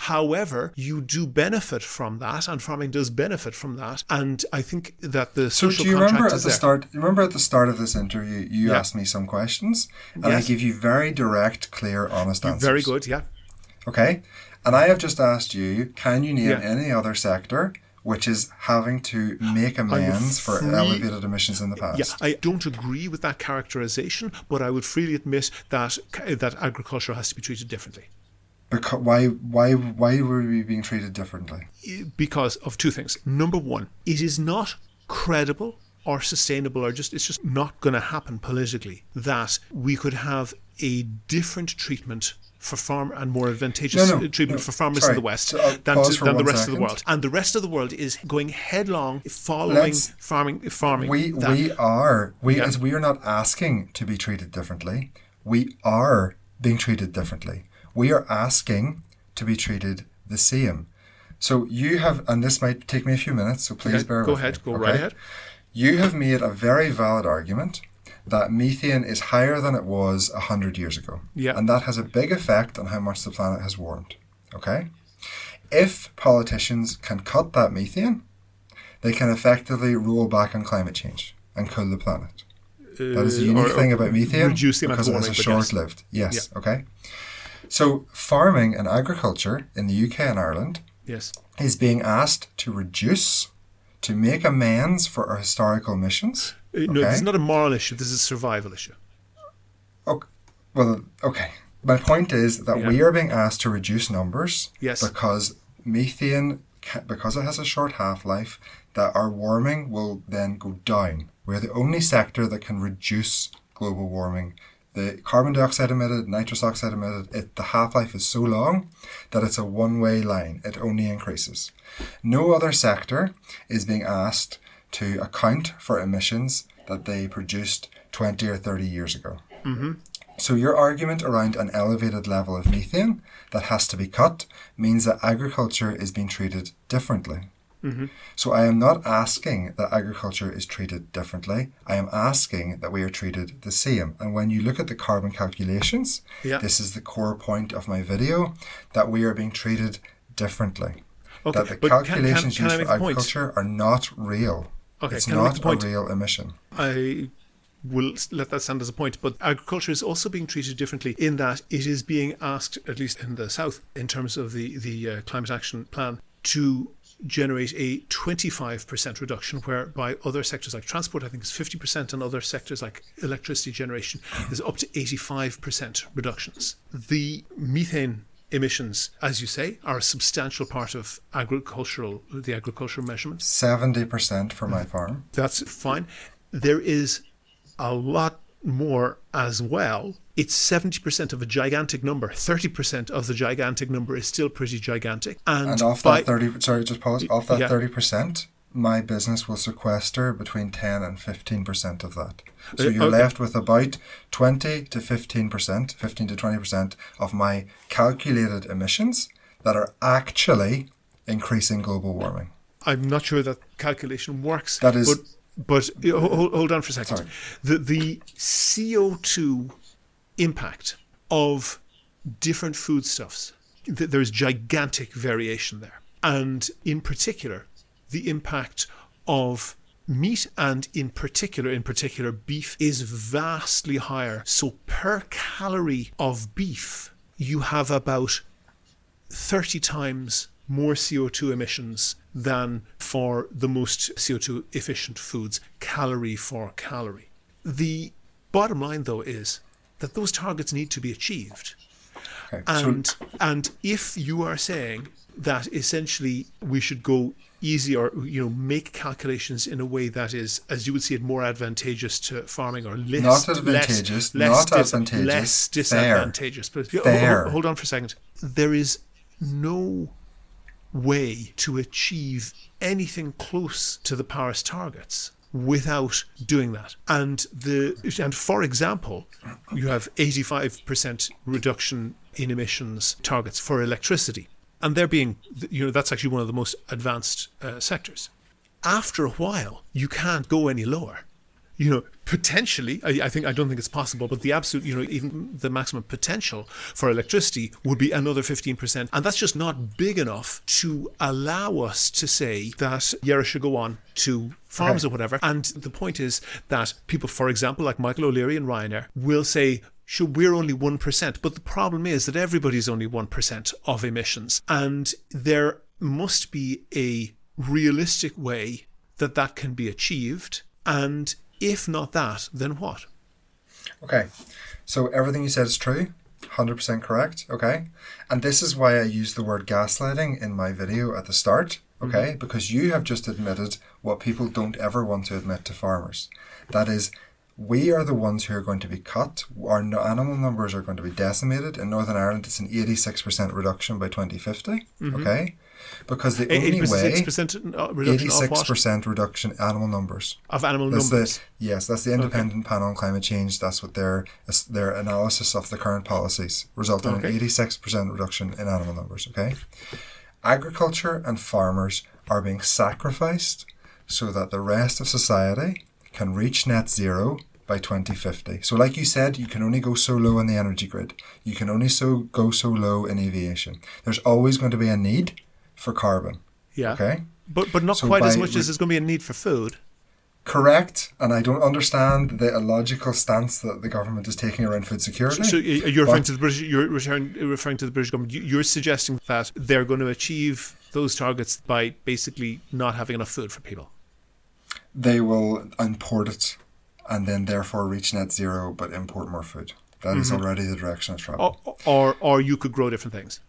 B: However, you do benefit from that, and farming does benefit from that. And I think that the social contract is there.
A: Remember at the start of this interview, you asked me some questions, and I gave you very direct, clear, honest answers.
B: Very good, yeah.
A: Okay, and I have just asked you, can you name any other sector which is having to make amends for elevated emissions in the past?
B: Yeah, I don't agree with that characterization, but I would freely admit that agriculture has to be treated differently.
A: Because why were we being treated differently?
B: Because of two things. Number one, it is not credible or sustainable, or it's just not going to happen politically, that we could have a different treatment for farm and more advantageous treatment for farmers in the West than the rest of the world. And the rest of the world is going headlong following farming.
A: We are not asking to be treated differently. We are being treated differently. We are asking to be treated the same. So you have, and this might take me a few minutes, so please bear with me.
B: Go right ahead.
A: You have made a very valid argument that methane is higher than it was 100 years ago.
B: Yeah.
A: And that has a big effect on how much the planet has warmed. Okay? If politicians can cut that methane, they can effectively roll back on climate change and cool the planet. That is the unique thing about methane,
B: reduce the
A: because it has a short-lived.
B: Yes.
A: Okay? So farming and agriculture in the UK and Ireland is being asked to reduce, to make amends for our historical emissions.
B: No, this is not a moral issue. This is a survival issue.
A: Okay. My point is that we are being asked to reduce numbers because methane, because it has a short half-life, that our warming will then go down. We're the only sector that can reduce global warming. The carbon dioxide emitted, nitrous oxide emitted, the half-life is so long that it's a one-way line. It only increases. No other sector is being asked to account for emissions that they produced 20 or 30 years ago.
B: Mm-hmm.
A: So your argument around an elevated level of methane that has to be cut means that agriculture is being treated differently.
B: Mm-hmm.
A: So I am not asking that agriculture is treated differently. I am asking that we are treated the same. And when you look at the carbon calculations, this is the core point of my video, that we are being treated differently.
B: Okay,
A: that the calculations used for agriculture are not real.
B: Okay,
A: it's not a real emission.
B: I will let that stand as a point, but agriculture is also being treated differently in that it is being asked, at least in the south, in terms of the climate action plan, to generate a 25% reduction, whereby other sectors like transport, I think, is 50%, and other sectors like electricity generation is up to 85% reductions. The methane emissions, as you say, are a substantial part of the agricultural measurements.
A: 70% for my farm.
B: That's fine. There is a lot more as well. It's 70% of a gigantic number. 30% of the gigantic number is still pretty gigantic. And
A: off that 30%, sorry, just pause. Off that 30%, my business will sequester between 10 and 15% of that. So you're left with about 20 to 15%, 15 to 20% of my calculated emissions that are actually increasing global warming.
B: I'm not sure that calculation works.
A: That is...
B: But hold on for a second.
A: Sorry.
B: The CO2 impact of different foodstuffs, there's gigantic variation there. And in particular, the impact of meat, and in particular beef, is vastly higher. So per calorie of beef, you have about 30 times more CO2 emissions than for the most CO2 efficient foods, calorie for calorie. The bottom line, though, is that those targets need to be achieved.
A: Okay.
B: And if you are saying that essentially we should go easy, or make calculations in a way that is, as you would see it, more advantageous to farming, or less disadvantageous. But
A: fair.
B: Hold on for a second. There is no way to achieve anything close to the Paris targets without doing that. And for example, you have 85% reduction in emissions targets for electricity, and they're being, that's actually one of the most advanced sectors. After a while, you can't go any lower. Potentially, I don't think it's possible, but the absolute, even the maximum potential for electricity would be another 15%. And that's just not big enough to allow us to say that Yara should go on to farms or whatever. And the point is that people, for example, like Michael O'Leary and Ryanair, will say, sure, we're only 1%. But the problem is that everybody's only 1% of emissions. And there must be a realistic way that can be achieved. And if not that, then what?
A: Okay, so everything you said is true, 100% correct, okay? And this is why I used the word gaslighting in my video at the start, okay? Because you have just admitted what people don't ever want to admit to farmers. That is, we are the ones who are going to be cut. Our animal numbers are going to be decimated. In Northern Ireland, it's an 86% reduction by 2050, okay? Because the only way...
B: 86% reduction
A: 86% reduction in animal numbers.
B: Of animal numbers?
A: Yes, that's the Independent Panel on Climate Change. That's what their analysis of the current policies resulting in 86% reduction in animal numbers, okay? Agriculture and farmers are being sacrificed so that the rest of society can reach net zero by 2050. So like you said, you can only go so low in the energy grid. You can only go so low in aviation. There's always going to be a need for carbon.
B: Yeah.
A: Okay?
B: But not quite as much as there's going to be a need for food.
A: Correct. And I don't understand the illogical stance that the government is taking around food security.
B: So you're referring to the British, referring to the British government. You're suggesting that they're going to achieve those targets by basically not having enough food for people.
A: They will import it and then therefore reach net zero but import more food. That is already the direction of travel.
B: Or you could grow different things.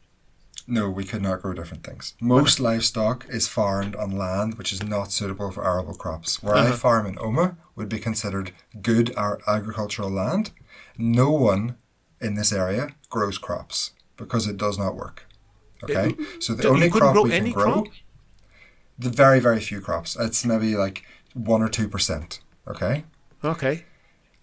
A: No, we could not grow different things. Most livestock is farmed on land which is not suitable for arable crops. Where I farm in Oma would be considered good agricultural land. No one in this area grows crops because it does not work. Okay? So the only crop we can grow, the very, very few crops. It's maybe like 1 or 2%. Okay?
B: Okay.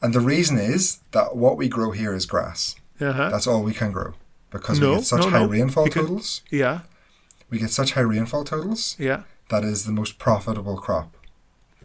A: And the reason is that what we grow here is grass. That's all we can grow. Because we get such high rainfall totals.
B: Yeah.
A: We get such high rainfall totals.
B: Yeah.
A: That is the most profitable crop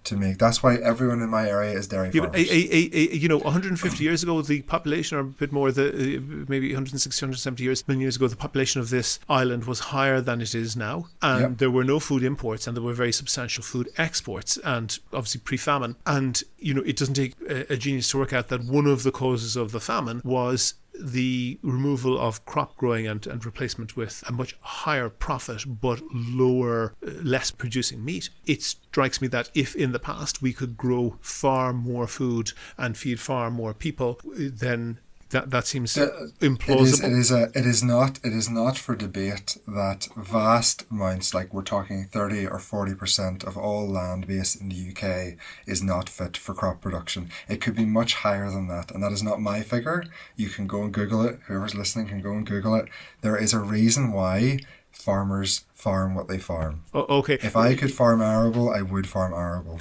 A: to make. That's why everyone in my area is dairy farmers.
B: But 150 years ago, the population, or a bit more, maybe 160, 170 million years ago, the population of this island was higher than it is now. And there were no food imports, and there were very substantial food exports, and obviously pre-famine. And, it doesn't take a genius to work out that one of the causes of the famine was the removal of crop growing and replacement with a much higher profit but lower, less producing meat. It strikes me that if in the past we could grow far more food and feed far more people, then that seems implausible.
A: It is not for debate that vast amounts, like we're talking 30 or 40% of all land base in the UK is not fit for crop production. It could be much higher than that, and that is not my figure. You can go and Google it. Whoever's listening can go and Google it. There is a reason why farmers farm what they farm.
B: Okay.
A: If I could farm arable, I would farm arable.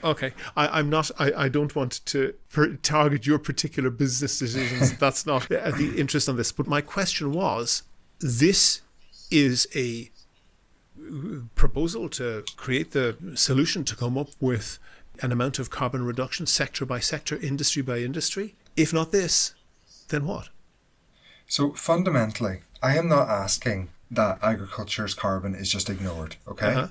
B: Okay, I don't want to target your particular business decisions. That's not the interest on this. But my question was, this is a proposal to create the solution to come up with an amount of carbon reduction sector by sector, industry by industry. If not this, then what?
A: So fundamentally, I am not asking that agriculture's carbon is just ignored, okay?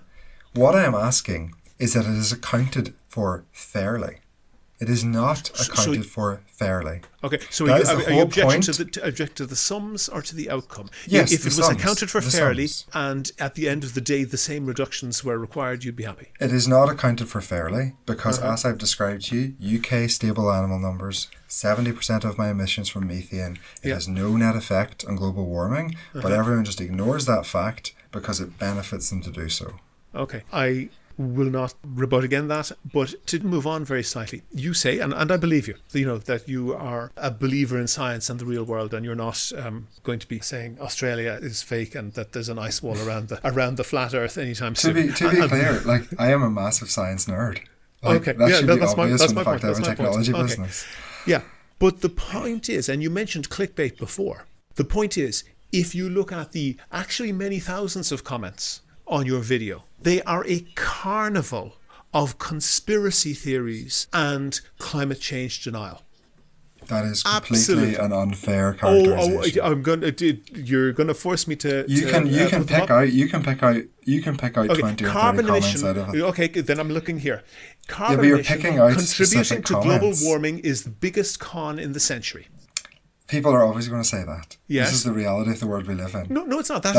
A: What I am asking is that it is accounted for fairly. It is not accounted for fairly.
B: Okay, so are you objecting to the sums or to the outcome?
A: Yes,
B: if it was accounted for fairly and at the end of the day the same reductions were required, you'd be happy.
A: It is not accounted for fairly because as I've described to you, UK stable animal numbers, 70% of my emissions from methane, it has no net effect on global warming, but everyone just ignores that fact because it benefits them to do so.
B: Okay, I will not rebut again that, but to move on very slightly, you say, and I believe you, that you are a believer in science and the real world, and you're not going to be saying Australia is fake and that there's an ice wall around the flat Earth anytime soon.
A: To be clear, I am a massive science nerd. That should be obvious from the fact I have a technology business.
B: Yeah, but the point is, and you mentioned clickbait before, the point is, if you look at the actually many thousands of comments on your video, they are a carnival of conspiracy theories and climate change denial.
A: That is completely an unfair characterization.
B: You're going to force me to.
A: You can pick out 20 or 30 comments out of it.
B: Okay, then I'm looking here. Carbon
A: but you're picking out
B: contributing to global
A: comments.
B: warming is the biggest con in the century.
A: People are always going to say that.
B: Yes.
A: This is the reality of the world we live in.
B: No, it's not. That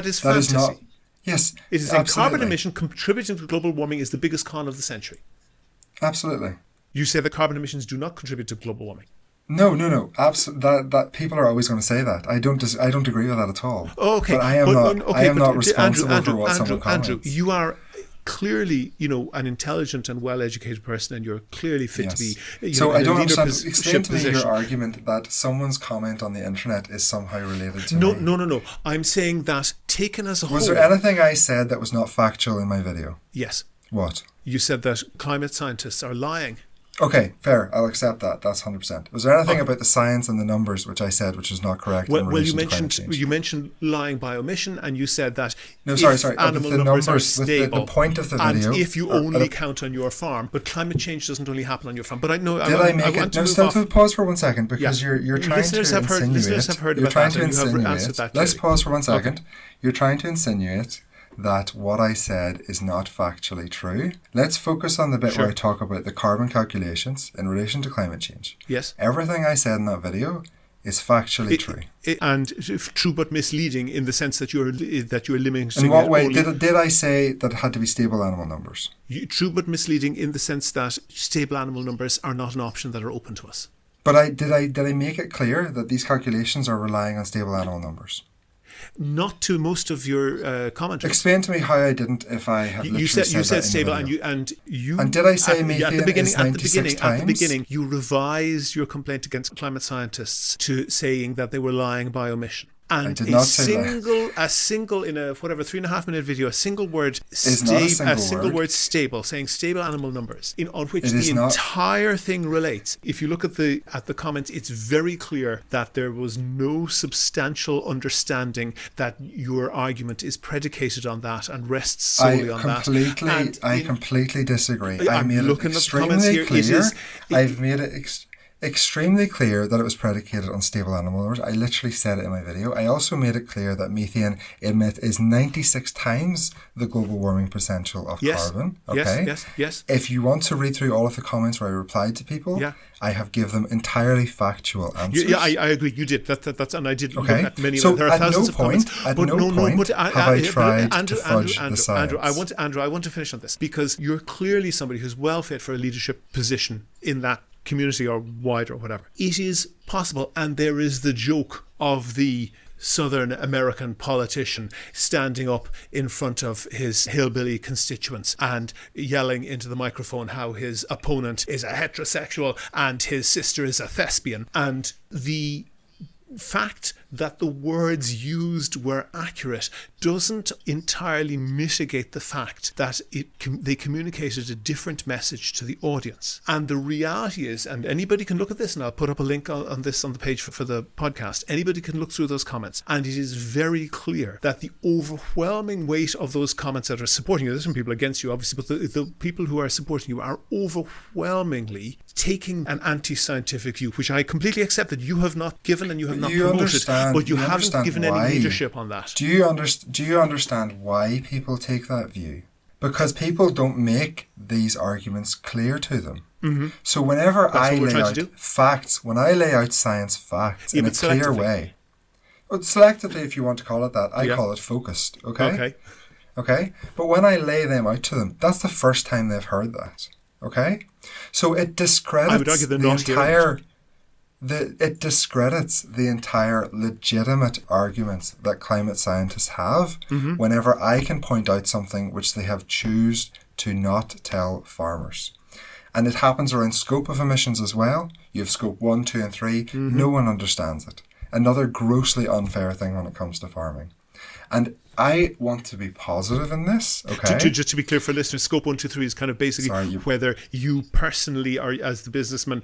B: is fantasy.
A: Yes,
B: it is a carbon emission contributing to global warming is the biggest con of the century.
A: Absolutely.
B: You say that carbon emissions do not contribute to global warming.
A: No. That people are always going to say that. I don't agree with that at all.
B: Oh, okay.
A: But I am not responsible for what someone comments.
B: Andrew, you are clearly, an intelligent and well-educated person, and you're clearly fit to be.
A: So I don't understand. Explain to me your argument that someone's comment on the internet is somehow related to me.
B: No. I'm saying that taken as a whole.
A: Was there anything I said that was not factual in my video?
B: Yes.
A: What?
B: You said that climate scientists are lying.
A: Okay, fair. I'll accept that. That's 100%. Was there anything about the science and the numbers which I said which is not correct in relation to climate change?
B: You mentioned lying by omission, and you said that
A: animal
B: numbers are stable,
A: the point of the video,
B: and if you only count on your farm, but climate change doesn't only happen on your farm. But I know.
A: Pause for 1 second because you're trying to insinuate.
B: Listeners have heard about that, and you have answered that.
A: Let's pause for 1 second. Okay. You're trying to insinuate that what I said is not factually true. Let's focus on the bit where I talk about the carbon calculations in relation to climate change.
B: Yes.
A: Everything I said in that video is factually true.
B: And true but misleading in the sense that you're limiting.
A: In what way? Did I say that it had to be stable animal numbers?
B: True but misleading in the sense that stable animal numbers are not an option that are open to us.
A: But did I make it clear that these calculations are relying on stable animal numbers?
B: Not to most of your commentary.
A: Explain to me how I didn't. If I have literally said
B: you said
A: that
B: stable,
A: in the video.
B: and
A: did I say methane is 96 times?
B: At the beginning, you revised your complaint against climate scientists to saying that they were lying by omission. And
A: I did not say that.
B: A single in a 3.5 minute video, a single word word stable, saying stable animal numbers, on which the entire thing relates. If you look at the comments, it's very clear that there was no substantial understanding that your argument is predicated on that and rests solely on that.
A: I completely disagree. I made it extremely clear that it was predicated on stable animal numbers. I literally said it in my video. I also made it clear that methane is 96 times the global warming potential of carbon. Okay?
B: Yes.
A: If you want to read through all of the comments where I replied to people, I have given them entirely factual answers.
B: I agree. You did. That's and I did look at many.
A: So
B: there are thousands of comments.
A: At no point have I tried to fudge the science.
B: Andrew, I want to finish on this because you're clearly somebody who's well fit for a leadership position in that community or wider or whatever. It is possible, and there is the joke of the Southern American politician standing up in front of his hillbilly constituents and yelling into the microphone how his opponent is a heterosexual and his sister is a thespian. And the fact that the words used were accurate doesn't entirely mitigate the fact that they communicated a different message to the audience. And the reality is, and anybody can look at this, and I'll put up a link on this on the page for the podcast, anybody can look through those comments, and it is very clear that the overwhelming weight of those comments that are supporting you, there's some people against you obviously, but the people who are supporting you are overwhelmingly taking an anti-scientific view, which I completely accept that you have not given and you have not promoted, but you haven't given any leadership on that.
A: Do you understand why people take that view? Because people don't make these arguments clear to them. Mm-hmm. So whenever I lay out facts, when I lay out science facts in a clear way, well, selectively if you want to call it that, I call it focused, okay? But when I lay them out to them, that's the first time they've heard that, okay? So it discredits it discredits the entire legitimate arguments that climate scientists have whenever I can point out something which they have choose to not tell farmers. And it happens around scope of emissions as well. You have scope 1, 2 and 3. No one understands it. Another grossly unfair thing when it comes to farming. And I want to be positive in this, okay?
B: Just to be clear for listeners, scope 1, 2, 3 is kind of basically whether you personally are, as the businessman,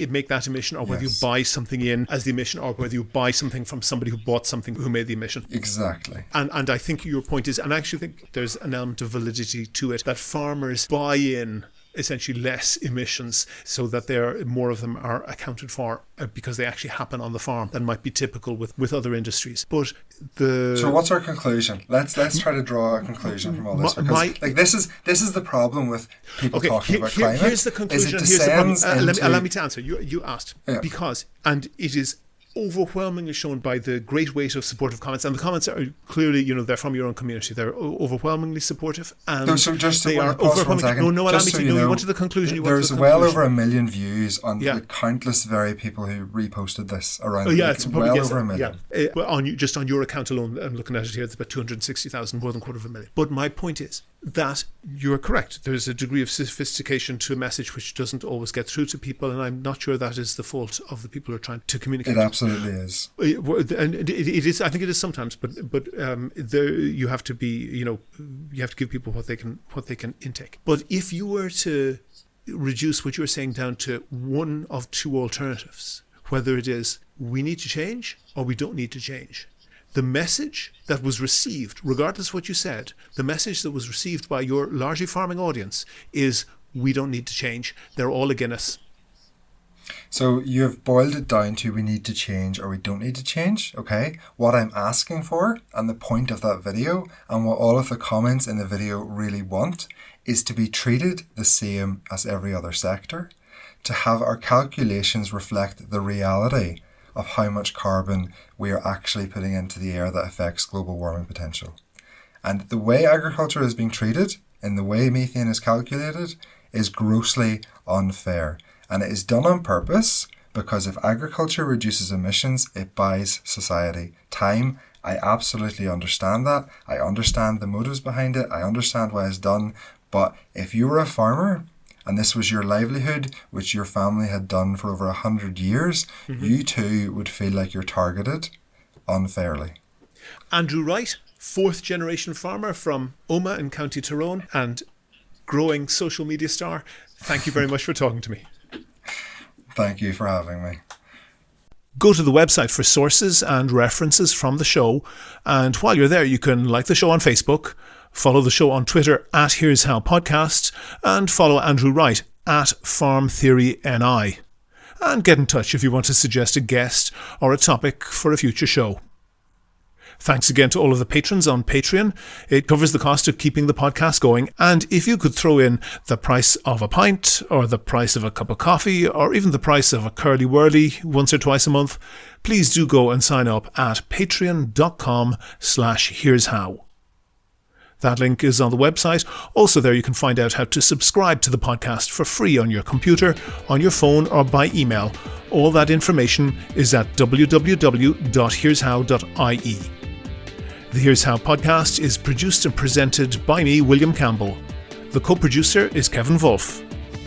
B: make that emission, or whether you buy something in as the emission, or whether you buy something from somebody who bought something who made the emission.
A: Exactly.
B: And I think your point is, and I actually think there's an element of validity to it, that farmers buy in essentially less emissions so that more of them are accounted for because they actually happen on the farm than might be typical with other industries. But so what's
A: our conclusion? Let's try to draw a conclusion from all this, because this is the problem with people talking about climate.
B: Here's the conclusion. Here's the problem. Allow me to answer. You asked because, and it is overwhelmingly shown by the great weight of supportive comments, and the comments are clearly, they're from your own community. They're overwhelmingly supportive, and
A: so just
B: they are
A: pause for 1
B: overwhelmingly.
A: second.
B: No,
A: Just so
B: you went to the conclusion.
A: There's well over 1 million views on the countless very people who reposted this around.
B: It's
A: well over 1 million.
B: Just on your account alone, I'm looking at it here. It's about 260,000, more than 250,000. But my point is that you're correct. There's a degree of sophistication to a message which doesn't always get through to people, and I'm not sure that is the fault of the people who are trying to communicate.
A: It absolutely is.
B: And it is. I think it is sometimes, but you have to be. You have to give people what they can intake. But if you were to reduce what you're saying down to one of two alternatives, whether it is we need to change or we don't need to change, the message that was received, regardless of what you said, the message that was received by your largely farming audience is we don't need to change. They're all against us.
A: So you've boiled it down to we need to change or we don't need to change, okay? What I'm asking for, and the point of that video, and what all of the comments in the video really want, is to be treated the same as every other sector, to have our calculations reflect the reality of how much carbon we are actually putting into the air that affects global warming potential. And the way agriculture is being treated, and the way methane is calculated, is grossly unfair. And it is done on purpose because if agriculture reduces emissions, it buys society time. I absolutely understand that. I understand the motives behind it. I understand why it's done. But if you were a farmer and this was your livelihood, which your family had done for over 100 years, you too would feel like you're targeted unfairly.
B: Andrew Wright, 4th generation farmer from Omagh in County Tyrone and growing social media star. Thank you very much for talking to me.
A: Thank you for having me.
B: Go to the website for sources and references from the show. And while you're there, you can like the show on Facebook, follow the show on Twitter at Here's How Podcast, and follow Andrew Wright at Farm Theory NI. And get in touch if you want to suggest a guest or a topic for a future show. Thanks again to all of the patrons on Patreon. It covers the cost of keeping the podcast going. And if you could throw in the price of a pint or the price of a cup of coffee or even the price of a curly whirly once or twice a month, please do go and sign up at patreon.com/here's how. That link is on the website. Also there you can find out how to subscribe to the podcast for free on your computer, on your phone or by email. All that information is at www.here'show.ie. The Here's How podcast is produced and presented by me, William Campbell. The co-producer is Kevin Wolf.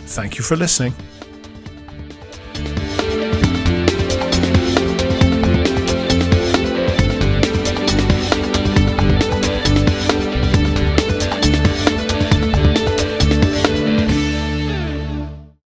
B: Thank you for listening.